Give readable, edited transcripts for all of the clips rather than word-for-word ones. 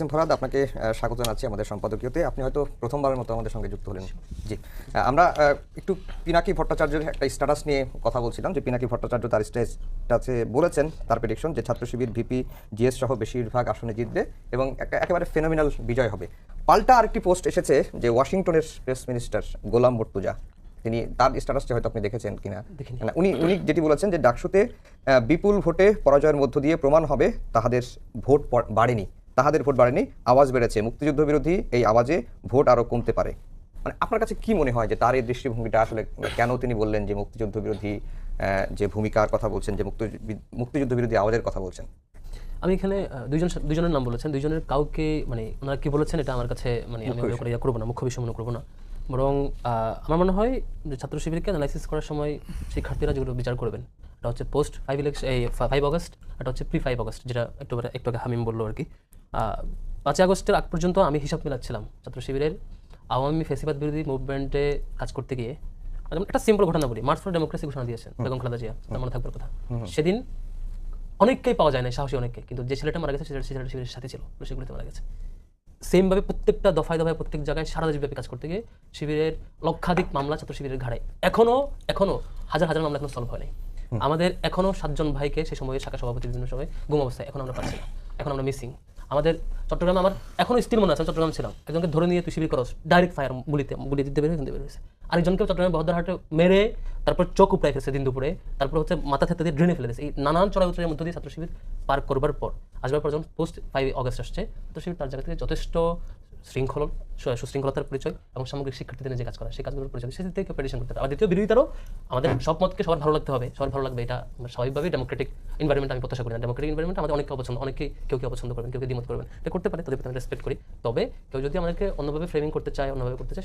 S M Farhad, আপনাকে স্বাগত জানাচ্ছি আমাদের সম্পাদকীয়তে। আপনি হয়তো প্রথমবারের মতো আমাদের সঙ্গে যুক্ত হলেন। জি, আমরা একটু পিনাকি ভট্টাচার্যের একটা স্ট্যাটাস নিয়ে কথা বলছিলাম, যে পিনাকি ভট্টাচার্য তার স্ট্যাটাসে বলেছেন তার প্রেডিকশন যে ছাত্র শিবির ভিপি জিএস সহ বেশিরভাগ আসনে জিতবে এবং একেবারে ফেনোমিনাল বিজয় হবে। পাল্টা আরেকটি পোস্ট এসেছে যে ওয়াশিংটনের প্রেস মিনিস্টার গোলাম মর্তুজা, তিনি তার স্ট্যাটাসটি হয়তো আপনি দেখেছেন কিনা, উনি যেটি বলেছেন যে ডাকসুতে বিপুল ভোটে পরাজয়ের মধ্য দিয়ে প্রমাণ হবে তাদের ভোট বাড়েনি, আওয়াজ বেড়েছে, মুক্তিযুদ্ধ বিরোধী এই আওয়াজে ভোট আরো কমতে পারে। মানে আপনার কাছে কি মনে হয় যে তার এই দৃষ্টিভঙ্গিটা আসলে কেন তিনি বললেন যে মুক্তিযুদ্ধ বিরোধী যে ভূমিকার কথা বলছেন, যে মুক্তিযুদ্ধ বিরোধী আওয়াজের কথা বলছেন? আমি এখানে দুইজনের নাম বলেছেন, দুইজনের কাউকে মানে ওনারা কি বলেছেন এটা আমার কাছে মানে আমি করবো না, মুখ্য বিষয় মনে করবো না। বরং আমার মনে হয় যে ছাত্র শিবিরকে অ্যানালাইসিস করার সময় শিক্ষার্থীরা যেগুলো বিচার করবেন, এটা হচ্ছে পোস্ট 5 আগস্ট, এটা হচ্ছে প্রি 5 আগস্ট, যেটা একটু আগে হামিম বললো আর কি। 5 আগস্টের আগ পর্যন্ত আমি হিসাব মেলাচ্ছিলাম ছাত্র শিবিরের আওয়ামী ফেসিবাদ বিরোধী মুভমেন্টে কাজ করতে গিয়ে। একটা সিম্পল ঘটনা বলি, মার্চ ফর ডেমোক্রেসি ঘোষণা দিয়েছেন বেগম খালেদা জিয়া, তার মনে থাকবার কথা। সেদিন অনেককেই পাওয়া যায় না, সাহসী অনেককে, কিন্তু যে ছেলেটা মারা গেছে সেটা শিবিরের সাথে ছিল, সেগুলোতে মারা গেছে। সেমভাবে প্রত্যেকটা দফায় প্রত্যেক জায়গায় সারা দেশব্যাপী কাজ করতে গিয়ে শিবিরের লক্ষাধিক মামলা ছাত্র শিবিরের ঘাড়ে, এখনো হাজার হাজার মামলা এখনো সলভ হয় নাই। আমাদের এখনো 7 জন ভাইকে সে সময় শাখা সভাপতির বিভিন্ন সময় গুম অবস্থায় এখন আমরা পাচ্ছি না, এখন আমরা মিসিং। আমাদের চট্টগ্রামে আমার এখনো স্টিল মনে আছে, চট্টগ্রাম ছিলাম, একজনকে ধরে নিয়ে তুই শিবির করস, ডাইরেক্ট ফায়ার গুলি দিতে বেরোয়েছে। আরেকজনকে চট্টগ্রামে বহদ্দারহাটে মেরে তারপর চোখ উপড়াই ফেলেছে দিন দুপুরে, তারপর হচ্ছে মাথা থেতে দিয়ে ড্রেনে ফেলেছে। এই নানান চড়াই উত্তরের মধ্যে দিয়ে ছাত্র শিবির পার করবার পর আসবার পর যখন পোস্ট 5 আগস্ট আসছে, ছাত্র শিবির তার জায়গা থেকে যথেষ্ট সুশৃঙ্খলতার পরিচয় এবং সামগ্রিক শিক্ষার্থীদের যে কাজ করা, সেই কাজগুলোর পরিচয় সেদিক থেকে প্রেডিকশন করতে হবে। আর দ্বিতীয় বিরোধিতারও আমাদের সব মতকে সবার ভালো লাগতে হবে, সবার ভালো লাগবে, এটা স্বাভাবিকভাবেই ডেমোক্রেটিক এনভায়রনমেন্ট আমি প্রত্যাশা করি না। ডেমোক্রেটিক এনভায়রনমেন্ট আমাদের কেউ অপছন্দ করবেন, কেউ দ্বিমত করবেন, এটা করতে পারে, তাদের প্রতি আমি রেসপেক্ট করি। তবে কেউ যদি আমাদেরকে অন্যভাবে ফ্রেমিং করতে চায়,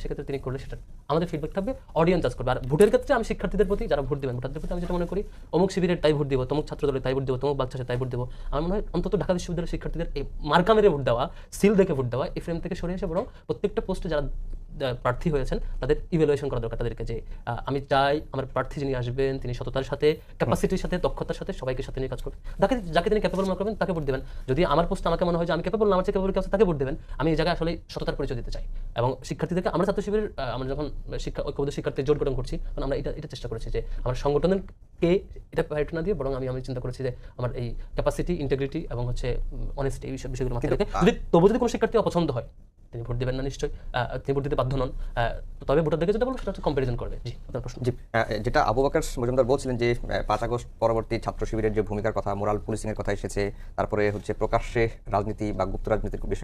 সেক্ষেত্রে তিনি করলে সেটা আমাদের ফিডব্যাক থাকবে, অডিয়েন্স জাজ করবে। আর ভোটের ক্ষেত্রে আমি শিক্ষার্থীদের প্রতি, যারা ভোট দেবেন, ভোটারদের প্রতি আমি যেটা মনে করি, অমুক শিবিরের তাই ভোট দিব, তমুক ছাত্র দলের তাই ভোট দিব, তমুক বাচ্চাছে তাই ভোট দিব। আমার মনে হয় অন্তত ঢাকা বিশ্ববিদ্যালয়ের শিক্ষার্থীদের এই মার্কা মেরে ভোট দেওয়া, সিল দেখে ভোট দেওয়া, এই ফ্রেম থেকে সরে এসে বরং প্রত্যেকটা পোস্টে যারা প্রার্থী হয়েছেন তাদের ইভ্যালুয়েশন করা দরকার, তাদেরকে যে আমি চাই আমার প্রার্থী যিনি আসবেন তিনি সততার সাথে, ক্যাপাসিটির সাথে, দক্ষতার সাথে সবাইকে সাথে নিয়ে কাজ করবেন। যাকে তিনি ক্যাপেবল মনে করবেন তাকে ভোট দেবেন। যদি আমার পোস্ট আমাকে মনে হয় যে আমি ক্যাপেবল না, আমার চেয়ে ক্যাপেবল কেউ আছে তাকে ভোট দেবেন। আমি এই জায়গায় আসলে সততার পরিচয় দিতে চাই। এবং শিক্ষার্থীদেরকে আমরা ছাত্র শিবিরের আমরা যখন ঐক্যবদ্ধ শিক্ষার্থী জোট গঠন করছি, তখন আমরা এটা চেষ্টা করেছি যে আমার সংগঠনকে এটা প্রায়োরিটি না দিয়ে বরং আমি চিন্তা করেছি যে আমার এই ক্যাপাসিটি, ইন্টিগ্রিটি এবং হচ্ছে অনেস্টি, এই বিষয়গুলো মাথায় রেখে যদি কোনো শিক্ষার্থী অপছন্দ হয় তিনি ভোট দেবেন না, নিশ্চয়ই তিনি ভোট দিতে বাধ্য নন। তবে ভোটারদেরকে যেটা বলবো সেটা হচ্ছে কম্পারিজন করবে। জি, আপনার প্রশ্ন। জি, যেটা আবু বকর মজুমদার বলছিলেন যে 5 আগস্ট পরবর্তী ছাত্র শিবিরের যে ভূমিকার কথা, মোরাল পুলিশিং এর কথা এসেছে, তারপরে হচ্ছে প্রকাশ্যে রাজনীতি বা গুপ্ত রাজনীতির বিষয়